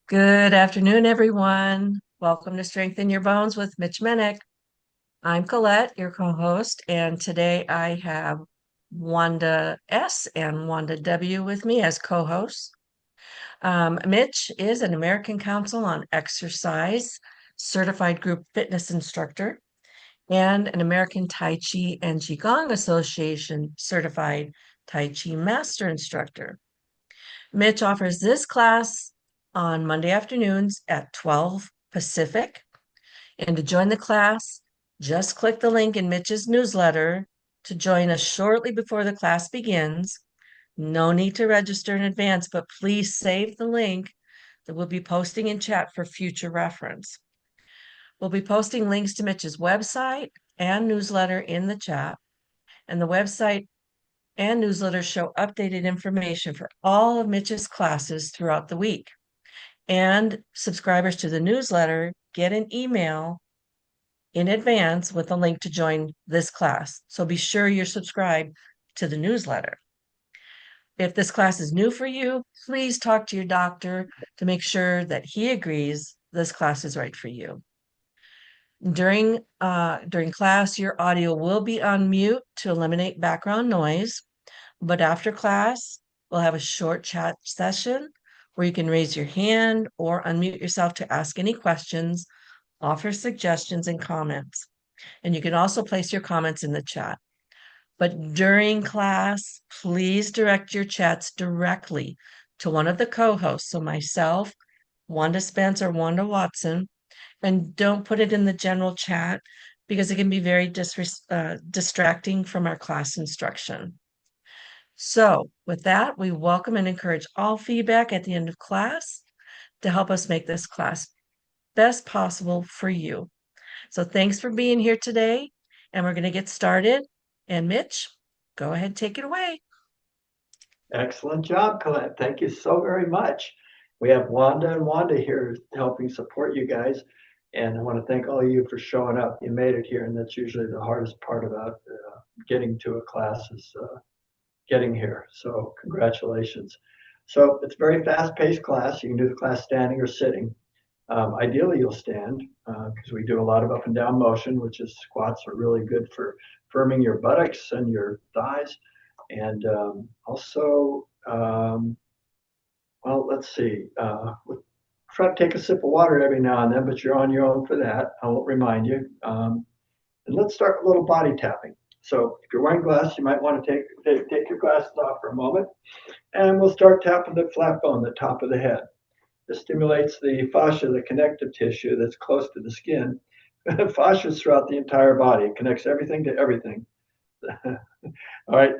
Good afternoon, everyone. Welcome to Strengthen Your Bones with Mitch Minnick. I'm Colette, your co-host, and today I have Wanda S. and Wanda W. with me as co-hosts. Mitch is an American Council on Exercise certified group fitness instructor and an American Tai Chi and Qigong Association certified Tai Chi master instructor. Mitch offers this class on Monday afternoons at 12 Pacific. And to join the class, just click the link in Mitch's newsletter to join us shortly before the class begins. No need to register in advance, but please save the link that we'll be posting in chat for future reference. We'll be posting links to Mitch's website and newsletter in the chat, and the website and newsletter show updated information for all of Mitch's classes throughout the week. And subscribers to the newsletter get an email in advance with a link to join this class. So be sure you're subscribed to the newsletter. If this class is new for you, please talk to your doctor to make sure that he agrees this class is right for you. During class, your audio will be on mute to eliminate background noise. But after class, we'll have a short chat session where you can raise your hand or unmute yourself to ask any questions, offer suggestions and comments. And you can also place your comments in the chat. But during class, please direct your chats directly to one of the co-hosts, so myself, Wanda Spence, or Wanda Watson, and don't put it in the general chat because it can be very distracting from our class instruction. So with that, we welcome and encourage all feedback at the end of class to help us make this class best possible for you. So thanks for being here today, and we're going to get started. And Mitch, go ahead, take it away. Excellent job, Colette. Thank you so very much. We have Wanda and Wanda here helping support you guys. And I want to thank all of you for showing up. You made it here, and that's usually the hardest part about getting to a class is getting here. So congratulations. So it's a very fast-paced class. You can do the class standing or sitting. Ideally, you'll stand because we do a lot of up and down motion, which is squats are really good for firming your buttocks and your thighs. And also, well, let's see. Try to take a sip of water every now and then, but you're on your own for that. I won't remind you. And let's start with a little body tapping. So if you're wearing glasses, you might want to take your glasses off for a moment. And we'll start tapping the flat bone, the top of the head. This stimulates the fascia, the connective tissue that's close to the skin. Fascia is throughout the entire body. It connects everything to everything. All right,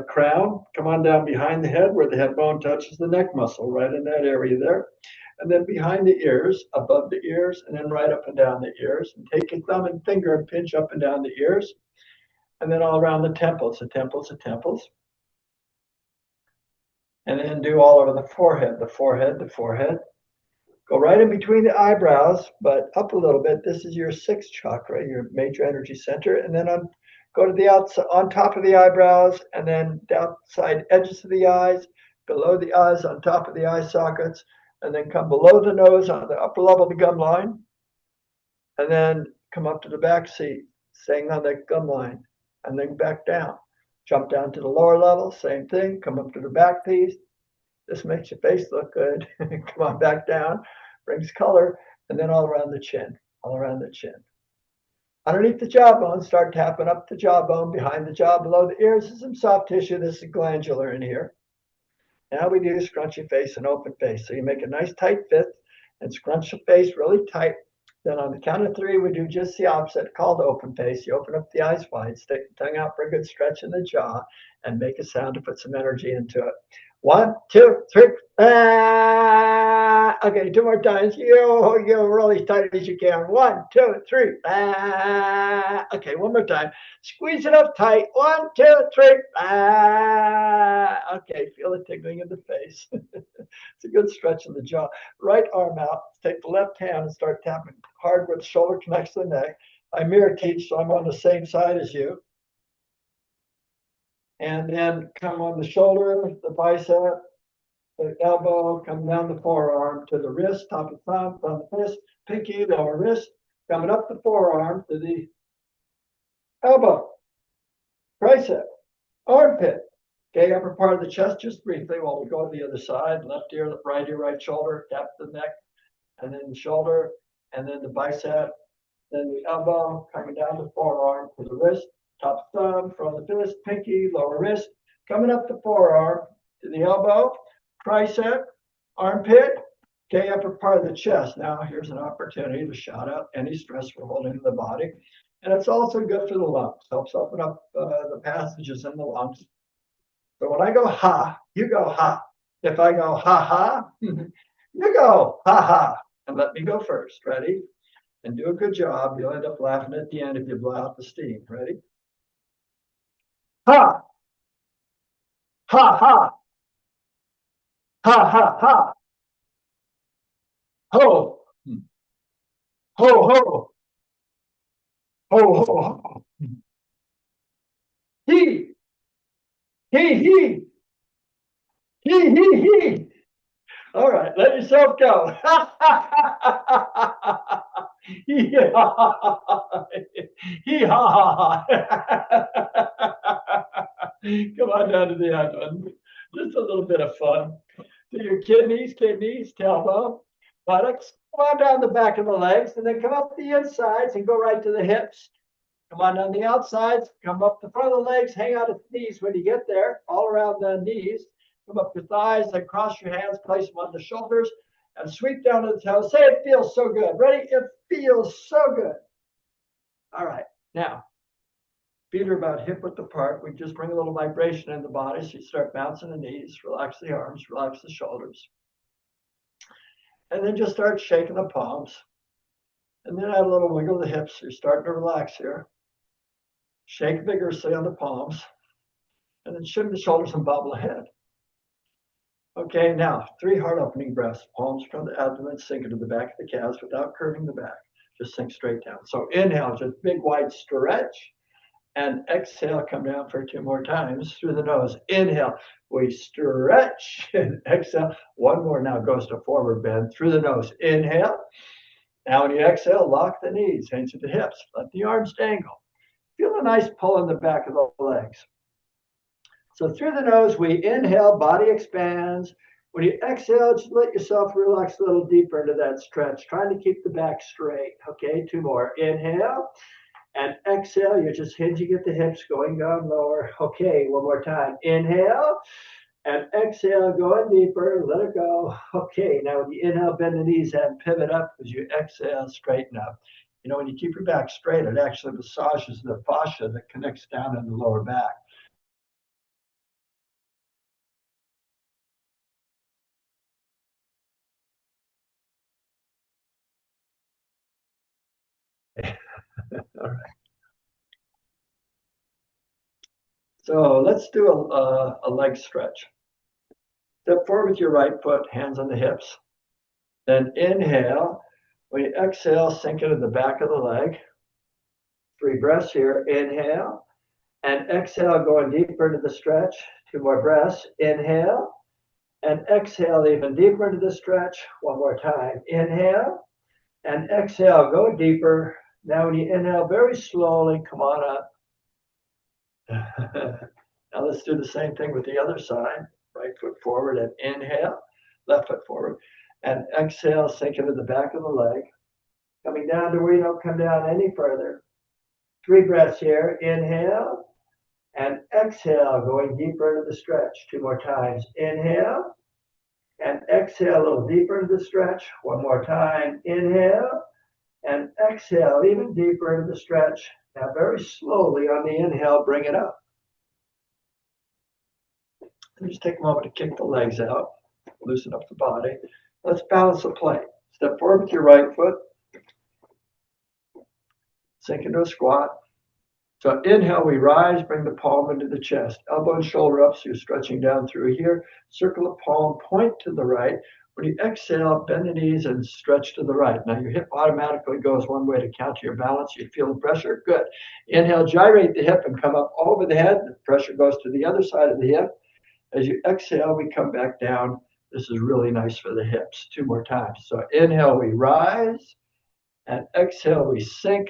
crown, come on down behind the head where the head bone touches the neck muscle, right in that area there. And then behind the ears, above the ears, and then right up and down the ears. And take your thumb and finger and pinch up and down the ears. And then all around the temples, the temples, the temples. And then do all over the forehead, the forehead, the forehead. Go right in between the eyebrows, but up a little bit. This is your sixth chakra, your major energy center. And then go to the outside, on top of the eyebrows, and then the outside edges of the eyes, below the eyes, on top of the eye sockets, and then come below the nose on the upper level of the gum line, and then come up to the back seat, staying on that gum line, and then back down. Jump down to the lower level, same thing, come up to the back piece. This makes your face look good. Come on back down, brings color, and then all around the chin, all around the chin. Underneath the jawbone, start tapping up the jawbone, behind the jaw, below the ears is some soft tissue. This is glandular in here. Now we do scrunchy face and open face. So you make a nice tight fist and scrunch the face really tight. Then on the count of three, we do just the opposite, called open face. You open up the eyes wide, stick the tongue out for a good stretch in the jaw, and make a sound to put some energy into it. 1, 2, 3. Ah! Okay, 2 more times. You really as tight as you can. 1, 2, 3. Ah! Okay, 1 more time. Squeeze it up tight. 1, 2, 3. Ah! Okay, feel the tingling in the face. It's a good stretch in the jaw. Right arm out. Take the left hand and start tapping hard where the shoulder connects to the neck. I mirror teach, so I'm on the same side as you. And then come on the shoulder, the bicep, The elbow, come down the forearm to the wrist, top of thumb, from the fist, pinky, lower wrist, coming up the forearm to the elbow, tricep, armpit. Okay, upper part of the chest, just briefly while we go to the other side. Left ear, right shoulder, tap the neck, and then the shoulder, and then the bicep, then the elbow, coming down the forearm to the wrist, top thumb, from the fist, pinky, lower wrist, coming up the forearm to the elbow, tricep, armpit, okay, upper part of the chest. Now here's an opportunity to shout out any stress we're holding in the body. And it's also good for the lungs, helps open up the passages in the lungs. So when I go ha, you go ha. If I go ha ha, you go ha ha. And let me go first. Ready? And do a good job. You'll end up laughing at the end if you blow out the steam. Ready? Ha! Ha ha! Ha ha ha! Ho! Ho ho! Ho ho ho! He! He he! He he he! All right, let yourself go. Hee ha ha. Come on down to the end. Just a little bit of fun. Do your kidneys, tailbone, buttocks. Come on down the back of the legs, and then come up the insides and go right to the hips. Come on down the outsides, come up the front of the legs, hang out at the knees when you get there, all around the knees. Come up your thighs, then cross your hands, place them on the shoulders, and sweep down to the toes. Say it feels so good. Ready? It feels so good. All right. Now, feet are about hip width apart. We just bring a little vibration in the body. So you start bouncing the knees, relax the arms, relax the shoulders. And then just start shaking the palms. And then add a little wiggle of the hips. So you're starting to relax here. Shake vigorously on the palms. And then shimmy the shoulders and bobble ahead. Okay, now 3 heart opening breaths. Palms from the abdomen, sink into the back of the calves without curving the back. Just sink straight down. So inhale, just big wide stretch. And exhale, come down for 2 more times through the nose. Inhale, we stretch. And exhale, 1 more now goes to forward bend through the nose. Inhale. Now when you exhale, lock the knees, hands to the hips. Let the arms dangle. Feel a nice pull in the back of the legs. So through the nose, we inhale, body expands. When you exhale, just let yourself relax a little deeper into that stretch, trying to keep the back straight. Okay, 2 more. Inhale and exhale. You're just hinging at the hips, going down lower. Okay, 1 more time. Inhale and exhale, going deeper. Let it go. Okay, now when you inhale, bend the knees and pivot up. As you exhale, straighten up. You know, when you keep your back straight, it actually massages the fascia that connects down in the lower back. All right. So let's do a leg stretch. Step forward with your right foot, hands on the hips. Then inhale. When you exhale, sink into the back of the leg. 3 breaths here. Inhale. And exhale, going deeper into the stretch. 2 more breaths. Inhale. And exhale, even deeper into the stretch. 1 more time. Inhale. And exhale, go deeper. Now when you inhale, very slowly, come on up. Now let's do the same thing with the other side. Right foot forward and inhale, left foot forward. And exhale, sink into the back of the leg. Coming down to where you don't come down any further. 3 breaths here. Inhale and exhale, going deeper into the stretch. 2 more times. Inhale and exhale, a little deeper into the stretch. 1 more time. Inhale and exhale, even deeper into the stretch. Now very slowly on the inhale, bring it up. And just take a moment to kick the legs out, loosen up the body. Let's balance the plank. Step forward with your right foot. Sink into a squat. So inhale, we rise, bring the palm into the chest. Elbow and shoulder up, so you're stretching down through here. Circle the palm, point to the right. When you exhale, bend the knees and stretch to the right. Now your hip automatically goes one way to counter your balance. You feel the pressure? Good. Inhale, gyrate the hip and come up over the head. The pressure goes to the other side of the hip. As you exhale, we come back down This is really nice for the hips. 2 more times. So inhale, we rise, and exhale, we sink.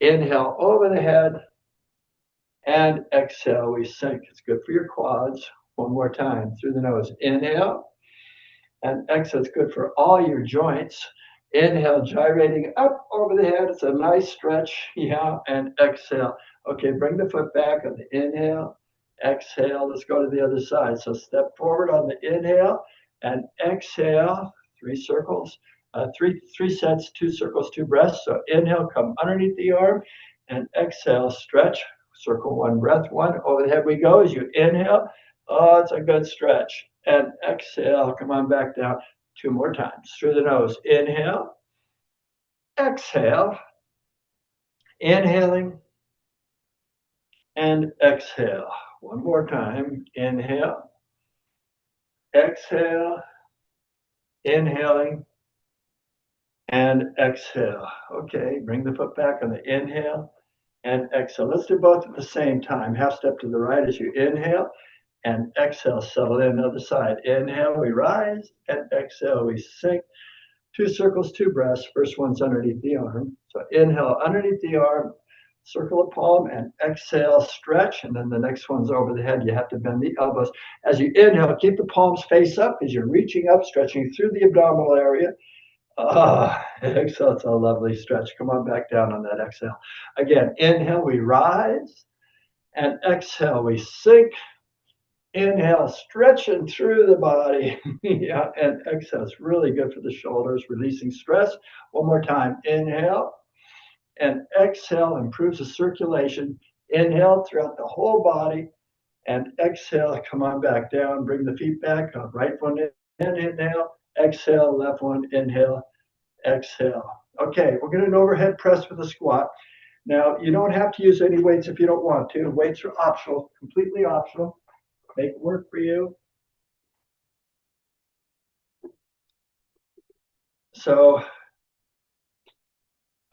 Inhale over the head, and exhale, we sink. It's good for your quads. 1 more time through the nose. Inhale, and exhale. It's good for all your joints. Inhale, gyrating up over the head. It's a nice stretch. Yeah, and exhale. Okay, bring the foot back on the inhale. Exhale. Let's go to the other side. So step forward on the inhale and exhale. 3 circles, three sets, 2 circles, 2 breaths. So inhale, come underneath the arm, and exhale, stretch. Circle 1 breath. 1 over the head we go as you inhale. Oh, it's a good stretch. And exhale. Come on back down. 2 more times through the nose. Inhale, exhale, inhaling, and exhale. 1 more time. Inhale, exhale, inhaling, and exhale. Okay, bring the foot back on the inhale and exhale. Let's do both at the same time. Half step to the right as you inhale, and exhale. Settle in the other side. Inhale, we rise, and exhale, we sink. 2 circles, 2 breaths. First one's underneath the arm. So inhale underneath the arm, circle a palm, and exhale, stretch. And then the next one's over the head. You have to bend the elbows. As you inhale, keep the palms face up as you're reaching up, stretching through the abdominal area. Exhale, it's a lovely stretch. Come on back down on that exhale. Again, inhale, we rise, and exhale, we sink. Inhale, stretching through the body. Yeah, and exhale. It's really good for the shoulders, releasing stress. 1 more time. Inhale and exhale, improves the circulation. Inhale throughout the whole body, and exhale. Come on back down. Bring the feet back. Right one in, inhale. Exhale. Left one. Inhale. Exhale. Okay, we're going to do an overhead press with a squat. Now, you don't have to use any weights if you don't want to. Weights are optional, completely optional. Make it work for you. So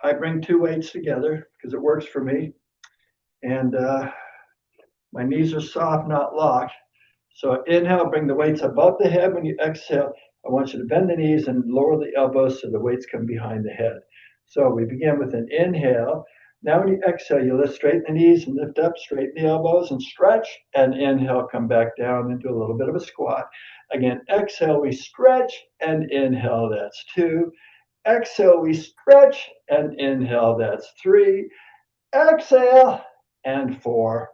I bring 2 weights together because it works for me. And my knees are soft, not locked. So inhale, bring the weights above the head. When you exhale, I want you to bend the knees and lower the elbows so the weights come behind the head. So we begin with an inhale. Now when you exhale, you lift, straighten the knees and lift up, straighten the elbows and stretch. And inhale, come back down and do a little bit of a squat. Again, exhale, we stretch, and inhale, that's 2. Exhale, we stretch, and inhale, that's 3. Exhale, and 4.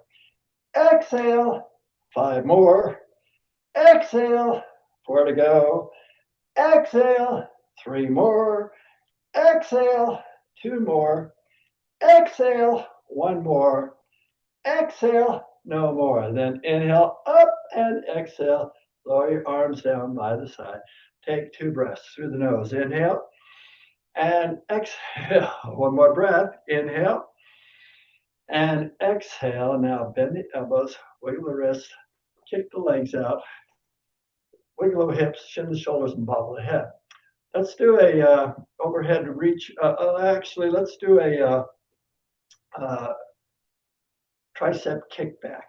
Exhale, 5 more. Exhale, 4 to go. Exhale, 3 more. Exhale, 2 more. Exhale, 1 more. Exhale, no more. Then inhale up and exhale. Lower your arms down by the side. Take 2 breaths through the nose. Inhale and exhale. 1 more breath. Inhale and exhale. Now bend the elbows, wiggle the wrists, kick the legs out, wiggle the hips, chin the shoulders, and bobble the head. Let's do a overhead reach. Actually, let's do a tricep kickback.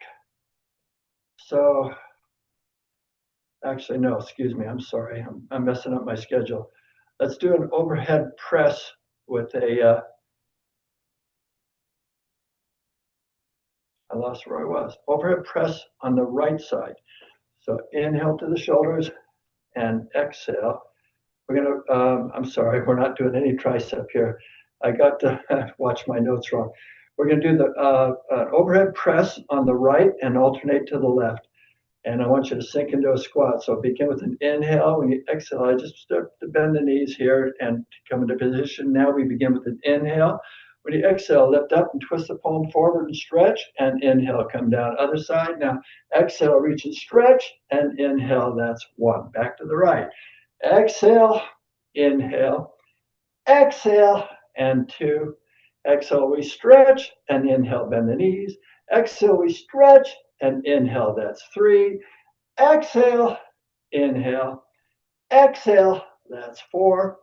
So, actually, no, excuse me. I'm sorry. I'm messing up my schedule. Let's do an overhead press with a, I lost where I was. Overhead press on the right side. So inhale to the shoulders and exhale. We're going to, I'm sorry, we're not doing any tricep here. I got to watch my notes wrong. We're going to do the overhead press on the right and alternate to the left. And I want you to sink into a squat. So begin with an inhale. When you exhale, I just start to bend the knees here and come into position. Now we begin with an inhale. When you exhale, lift up and twist the palm forward and stretch, and inhale, come down. Other side. Now exhale, reach and stretch, and inhale, that's 1. Back to the right. Exhale, inhale, exhale, and 2. Exhale, we stretch, and inhale, bend the knees. Exhale, we stretch, and inhale, that's 3. Exhale, inhale, exhale, that's 4.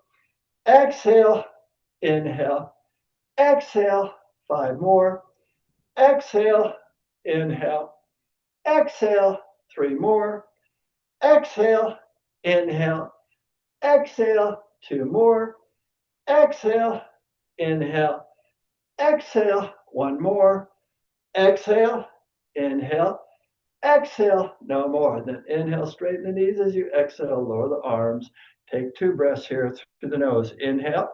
Exhale, inhale, exhale, 5 more. Exhale, inhale, exhale, 3 more. Exhale, inhale, exhale, 2 more, exhale, inhale, exhale, 1 more, exhale, inhale, exhale, no more. Then inhale, straighten the knees as you exhale, lower the arms. Take 2 breaths here through the nose. Inhale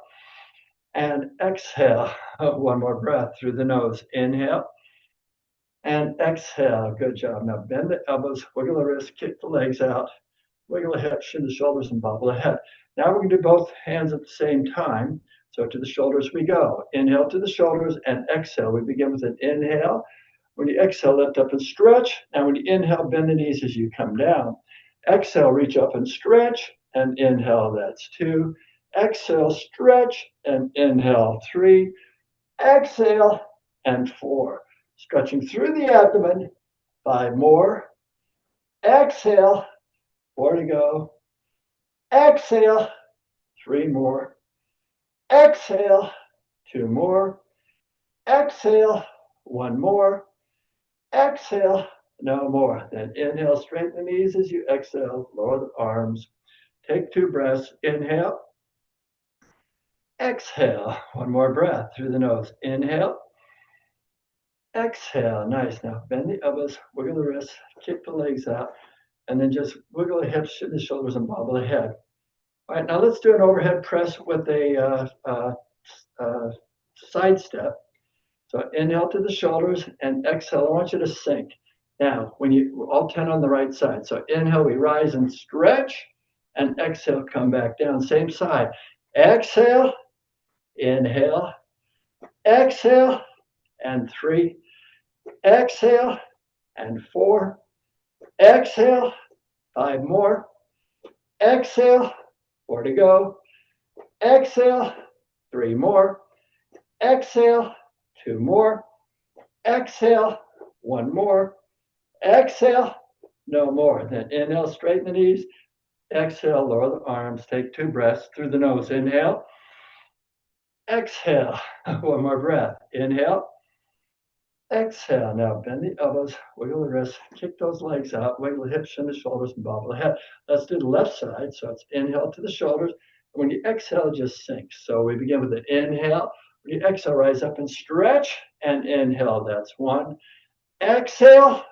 and exhale. 1 more breath through the nose. Inhale and exhale. Good job. Now bend the elbows, wiggle the wrists, kick the legs out, wiggle the hips, shin the shoulders, and bobble the head. Now we're going to do both hands at the same time. So to the shoulders we go. Inhale to the shoulders and exhale. We begin with an inhale. When you exhale, lift up and stretch. And when you inhale, bend the knees as you come down. Exhale, reach up and stretch. And inhale, that's 2. Exhale, stretch. And inhale, 3. Exhale, and 4. Stretching through the abdomen. 5 more. Exhale, 4 to go. Exhale, 3 more. Exhale, 2 more. Exhale, 1 more. Exhale, no more. Then inhale, straighten the knees as you exhale, lower the arms. Take 2 breaths. Inhale. Exhale. 1 more breath through the nose. Inhale. Exhale. Nice. Now bend the elbows, wiggle the wrists, kick the legs out, and then just wiggle the hips, shin the shoulders, and bobble the head. All right, now let's do an overhead press with a side step. So inhale to the shoulders and exhale. I want you to sink. Now, when you all 10 on the right side. So inhale, we rise and stretch, and exhale, come back down. Same side. Exhale, inhale, exhale, and 3. Exhale, and 4. Exhale, 5 more. Exhale, 4 to go. Exhale, 3 more. Exhale, 2 more. Exhale, 1 more. Exhale, no more. Then inhale, straighten the knees. Exhale, lower the arms. Take 2 breaths through the nose. Inhale. Exhale. 1 more breath. Inhale. Exhale. Now bend the elbows, wiggle the wrists, kick those legs out, wiggle the hips, shin the shoulders, and bobble the head. Let's do the left side. So it's inhale to the shoulders. When you exhale, just sink. So we begin with an inhale. When you exhale, rise up and stretch, and inhale. That's 1. Exhale.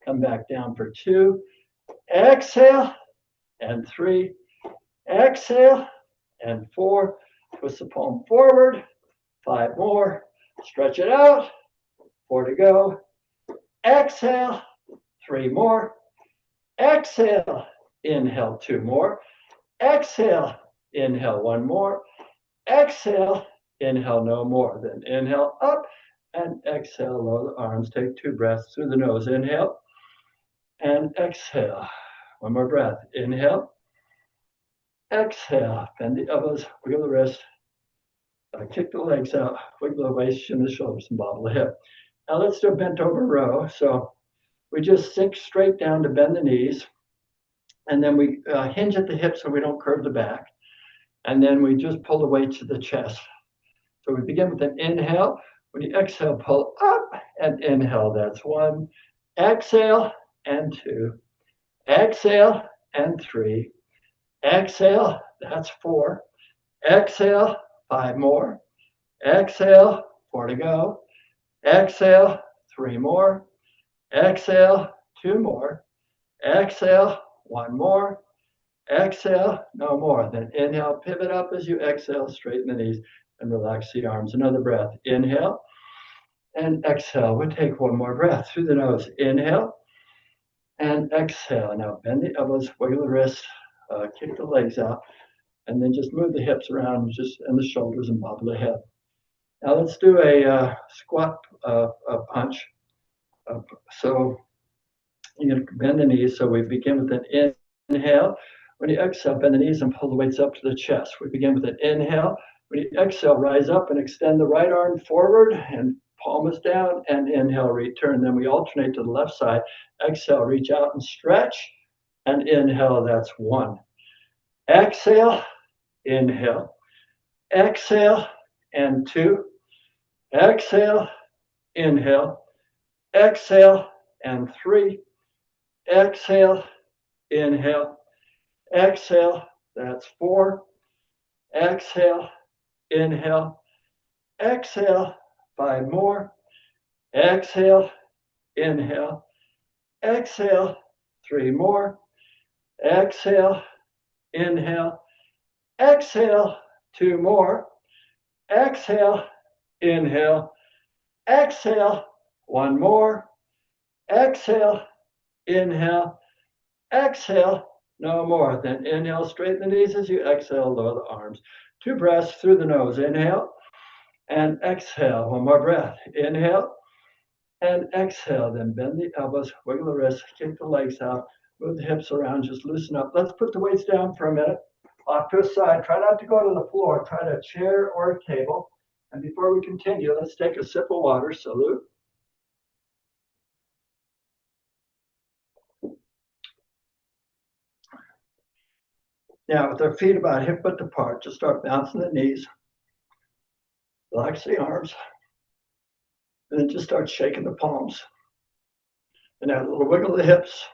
Come back down for 2. Exhale, and 3. Exhale, and 4. Twist the palm forward. 5 more. Stretch it out. 4 to go. Exhale, 3 more. Exhale, inhale, 2 more. Exhale, inhale, 1 more. Exhale, inhale, no more. Then inhale up and exhale, lower the arms. Take 2 breaths through the nose. Inhale and exhale. 1 more breath. Inhale. Exhale. Bend the elbows, wiggle the wrist. Kick the legs out, wiggle the waist, shin the shoulders, and bobble the hip. Now let's do a bent over row. So we just sink straight down to bend the knees. And then we hinge at the hips so we don't curve the back. And then we just pull the weight to the chest. So we begin with an inhale. When you exhale, pull up and inhale. That's 1. Exhale and 2. Exhale and 3. Exhale. That's 4. Exhale. 5 more. Exhale. 4 to go. Exhale. 3 more. Exhale. 2 more. Exhale. 1 more. Exhale. No more. Then inhale. Pivot up as you exhale. Straighten the knees and relax the arms. Another breath. Inhale and exhale. We'll take 1 more breath through the nose. Inhale and exhale. Now bend the elbows, wiggle the wrists, kick the legs out, and then just move the hips around and the shoulders and bobble the head. Now let's do a squat punch. So you're going to bend the knees. So we begin with an inhale. When you exhale, bend the knees and pull the weights up to the chest. We begin with an inhale. When you exhale, rise up and extend the right arm forward and palm is down, and inhale, return. Then we alternate to the left side. Exhale, reach out and stretch, and inhale, that's 1. Exhale, inhale. Exhale, and 2. Exhale, inhale. Exhale, and 3. Exhale, inhale. Exhale, that's 4. Exhale, inhale. Exhale, 5 more. Exhale, inhale. Exhale, 3 more. Exhale, inhale. Exhale, 2 more. Exhale, inhale. Exhale, 1 more. Exhale, inhale. Exhale, no more. Then inhale, straighten the knees as you exhale, lower the arms. 2 breaths through the nose. Inhale and exhale. 1 more breath. Inhale and exhale. Then bend the elbows, wiggle the wrists, kick the legs out, move the hips around, just loosen up. Let's put the weights down for a minute. Off to a side. Try not to go to the floor. Try to a chair or a table. And before we continue, let's take a sip of water. Salute. Now, with our feet about hip width apart, just start bouncing the knees. Relax the arms. And then just start shaking the palms. And add a little wiggle of the hips.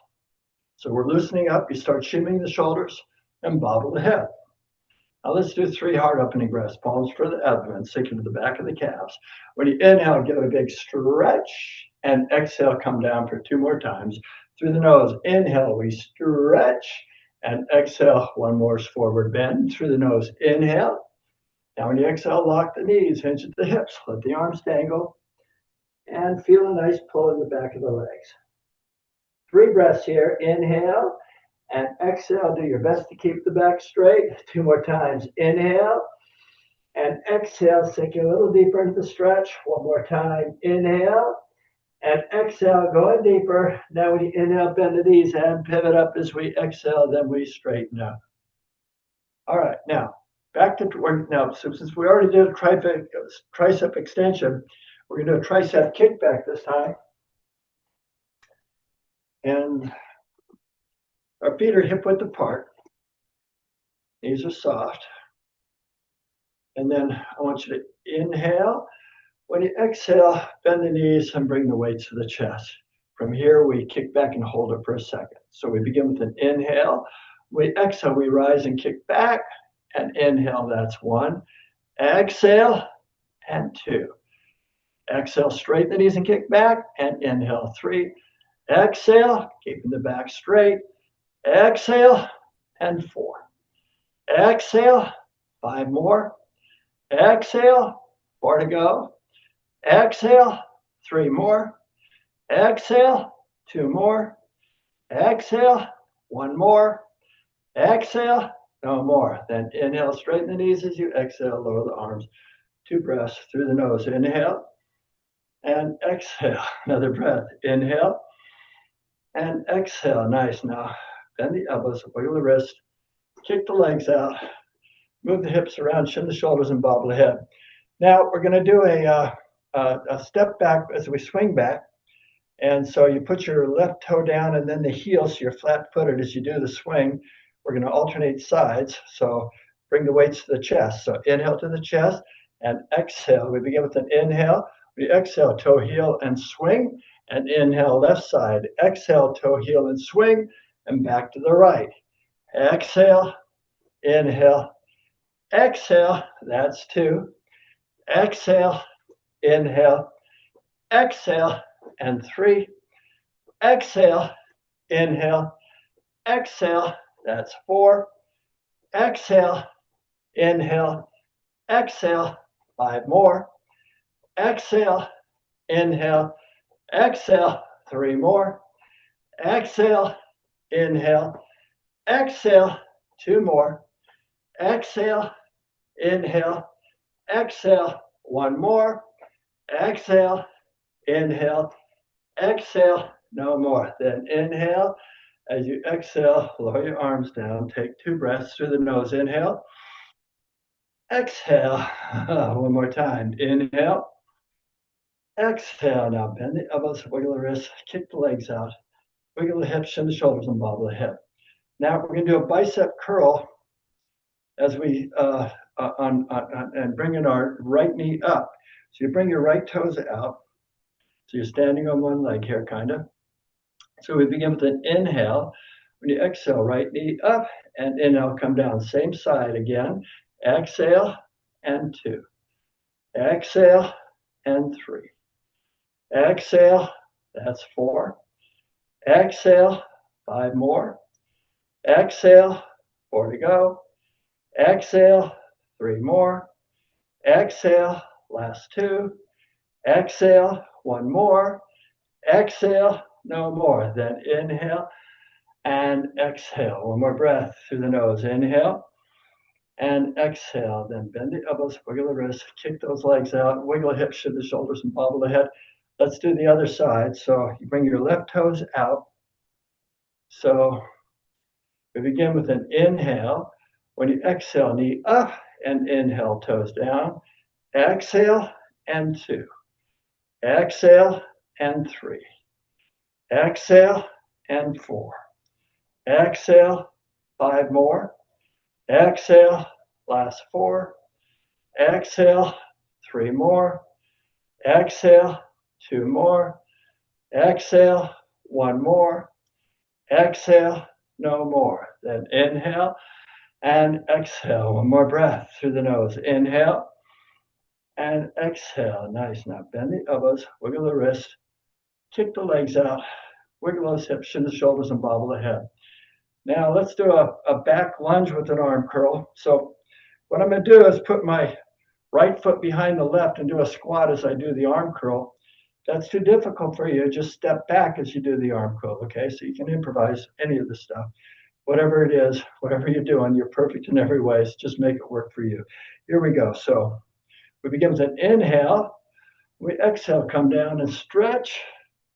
So we're loosening up. You start shimmying the shoulders and bobble the head. Now let's do 3 hard opening breaths. Palms for the abdomen, sink into the back of the calves. When you inhale, give it a big stretch. And exhale, come down for 2 more times. Through the nose, inhale, we stretch. And exhale, 1 more forward bend. Through the nose, inhale. Now when you exhale, lock the knees, hinge at the hips. Let the arms dangle. And feel a nice pull in the back of the legs. 3 breaths here. Inhale and exhale. Do your best to keep the back straight. 2 more times. Inhale and exhale. Sink a little deeper into the stretch. 1 more time. Inhale and exhale. Going deeper. Now when you inhale, bend the knees and pivot up as we exhale. Then we straighten up. All right. Now back to now. Since we already did a tricep extension, we're going to do a tricep kickback this time. And our feet are hip width apart. Knees are soft. And then I want you to inhale. When you exhale, bend the knees and bring the weights to the chest. From here, we kick back and hold it for a second. So we begin with an inhale. We exhale, we rise and kick back. And inhale, that's 1. Exhale, and 2. Exhale, straighten the knees and kick back. And inhale, 3. Exhale, keeping the back straight. Exhale, and 4. Exhale, 5 more. Exhale, 4 to go. Exhale, 3 more. Exhale, 2 more. Exhale, 1 more. Exhale, no more. Then inhale, straighten the knees as you exhale, lower the arms. 2 breaths through the nose. Inhale and exhale. Another breath. Inhale and exhale. Nice. Now bend the elbows, wiggle the wrist, kick the legs out, move the hips around, shim the shoulders, and bobble the head. Now we're going to do a step back as we swing back. And so you put your left toe down and then the heel, so you're flat-footed as you do the swing. We're going to alternate sides. So bring the weights to the chest. So inhale to the chest and exhale. We begin with an inhale. We exhale, toe, heel, and swing. And inhale, left side. Exhale, toe, heel, and swing. And back to the right. Exhale, inhale, exhale. That's 2. Exhale, inhale, exhale, and 3. Exhale, inhale, exhale. That's 4. Exhale, inhale, exhale. 5 more. Exhale, inhale, exhale. 3 more. Exhale, inhale, exhale. 2 more. Exhale, inhale, exhale. 1 more. Exhale, inhale, exhale. No more. Then inhale. As you exhale, lower your arms down. Take 2 breaths through the nose. Inhale. Exhale. 1 more time. Inhale. Exhale. Now bend the elbows, wiggle the wrists, kick the legs out, wiggle the hips, shim the shoulders, and bobble the head. Now we're going to do a bicep curl as we and bringing our right knee up. So you bring your right toes out. So you're standing on one leg here, kind of. So we begin with an inhale. When you exhale, right knee up and inhale, come down. Same side again. Exhale and 2. Exhale and 3. Exhale, that's 4. Exhale, 5 more. Exhale, 4 to go. Exhale, 3 more. Exhale, last 2. Exhale, 1 more. Exhale, no more. Then inhale and exhale. One more breath through the nose. Inhale and exhale. Then bend the elbows, wiggle the wrists, kick those legs out, wiggle the hips, shift the shoulders, and bobble the head. Let's do the other side. So you bring your left toes out. So we begin with an inhale. When you exhale, knee up and inhale, toes down. Exhale and 2. Exhale and 3. Exhale and 4. Exhale, 5 more. Exhale, last 4. Exhale, 3 more. Exhale, 2 more. Exhale, 1 more. Exhale, no more. Then inhale and exhale. One more breath through the nose. Inhale and exhale. Nice. Now bend the elbows, wiggle the wrist, kick the legs out, wiggle those hips, shin the shoulders, and bobble the head. Now let's do a back lunge with an arm curl. So what I'm going to do is put my right foot behind the left and do a squat as I do the arm curl. If that's too difficult for you, just step back as you do the arm curl, okay? So you can improvise any of the stuff. Whatever it is, whatever you're doing, you're perfect in every way. So just make it work for you. Here we go. So we begin with an inhale. We exhale, come down and stretch.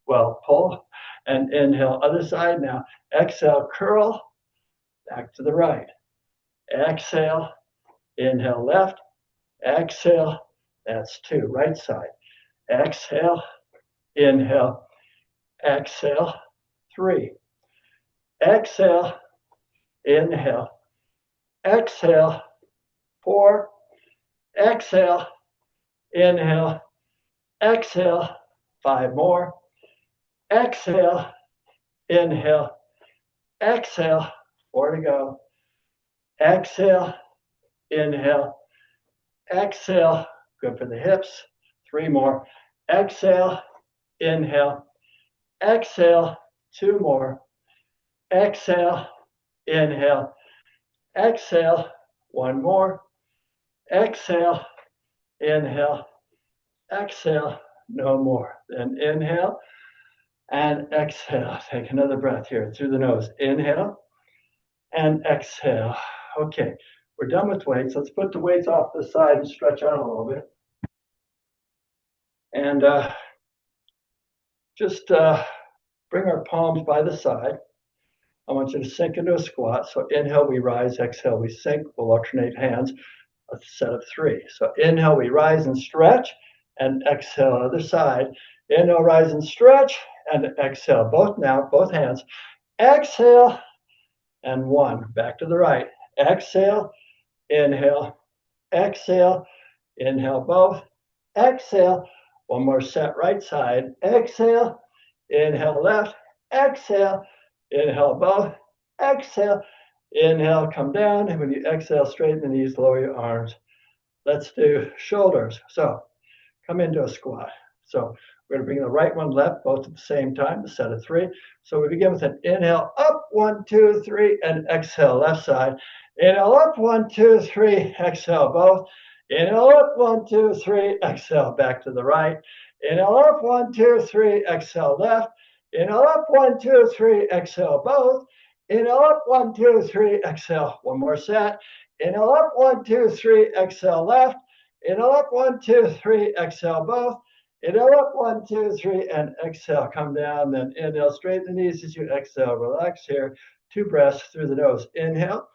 Well, pull and inhale. Other side now. Exhale, curl. Back to the right. Exhale. Inhale, left. Exhale. That's 2. Right side. Exhale. Inhale. Exhale. 3. Exhale. Inhale. Exhale. 4. Exhale. Inhale. Exhale. 5 more. Exhale. Inhale. Exhale. 4 to go. Exhale. Inhale. Exhale. Good for the hips. 3 more. Exhale. Inhale. Exhale. 2 more. Exhale. Inhale. Exhale. 1 more. Exhale. Inhale. Exhale. No more. Then inhale and exhale. Take another breath here through the nose. Inhale and exhale. Okay, we're done with weights. Let's put the weights off the side and stretch out a little bit. And just bring our palms by the side. I want you to sink into a squat. So inhale, we rise. Exhale, we sink. We'll alternate hands. A set of 3. So inhale, we rise and stretch. And exhale, other side. Inhale, rise and stretch. And exhale. Both now, both hands. Exhale. And 1. Back to the right. Exhale. Inhale. Exhale. Inhale both. Exhale. 1 more set, right side. Exhale. Inhale left. Exhale. Inhale both. Exhale. Inhale, come down. And when you exhale, straighten the knees, lower your arms. Let's do shoulders. So come into a squat. So we're going to bring the right one left, both at the same time, a set of 3. So we begin with an inhale, up, 1, 2, 3, and exhale, left side. Inhale, up, 1, 2, 3, exhale, both. Inhale, up, 1, 2, 3, exhale, back to the right. Inhale, up, 1, 2, 3, exhale, left. Inhale, up, 1, 2, 3, exhale, both. Inhale, up, 1, 2, 3, exhale. 1 more set. Inhale, up, 1, 2, 3, exhale, left. Inhale, up, 1, 2, 3, exhale, both. Inhale, up, 1, 2, 3, and exhale. Come down, then inhale, straighten the knees as you exhale. Relax here. 2 breaths through the nose. Inhale,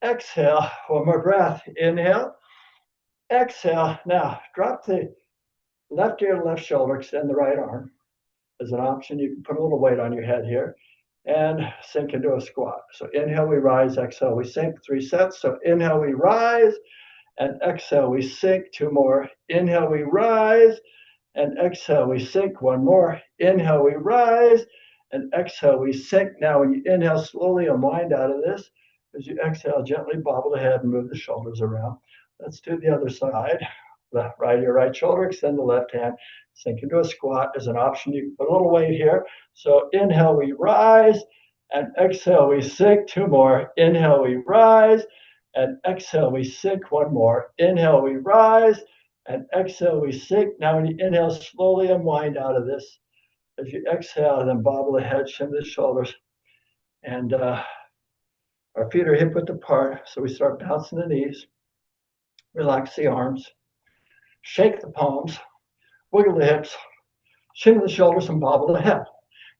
exhale. 1 more breath. Inhale, exhale. Now, drop the left ear, left shoulder, extend the right arm. As an option, you can put a little weight on your head here and sink into a squat. So inhale, we rise, exhale, we sink. 3 sets. So inhale, we rise, and exhale, we sink. 2 more. Inhale, we rise, and exhale, we sink. 1 more. Inhale, we rise, and exhale, we sink. Now, when you inhale, slowly unwind out of this. As you exhale, gently bobble the head and move the shoulders around. Let's do the other side. Left, right, your right shoulder, extend the left hand, sink into a squat as an option. You can put a little weight here. So inhale, we rise, and exhale, we sink. Two more. Inhale, we rise, and exhale, we sink. One more. Inhale, we rise, and exhale, we sink. Now, when you inhale, slowly unwind out of this. As you exhale, then bobble the head, shim the shoulders, and our feet are hip width apart. So we start bouncing the knees, relax the arms, shake the palms, wiggle the hips, shim the shoulders, and bobble the head.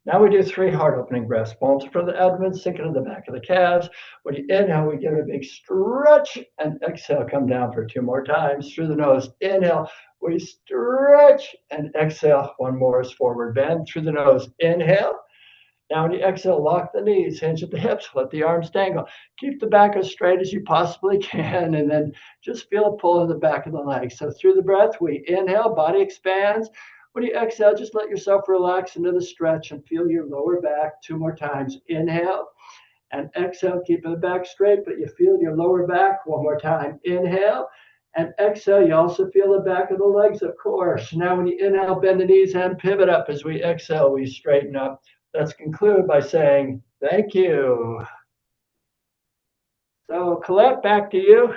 Now we do 3 heart opening breaths. Palms in front of the abdomen, sink into the back of the calves. When you inhale, we give a big stretch, and exhale, come down for 2 more times through the nose. Inhale, we stretch, and exhale. One more is forward bend through the nose. Inhale. Now when you exhale, lock the knees, hinge at the hips, let the arms dangle. Keep the back as straight as you possibly can, and then just feel a pull in the back of the legs. So through the breath, we inhale, body expands. When you exhale, just let yourself relax into the stretch and feel your lower back. 2 more times. Inhale and exhale, keeping the back straight, but you feel your lower back. 1 more time. Inhale and exhale. You also feel the back of the legs, of course. Now when you inhale, bend the knees and pivot up. As we exhale, we straighten up. Let's conclude by saying thank you. So Colette, back to you.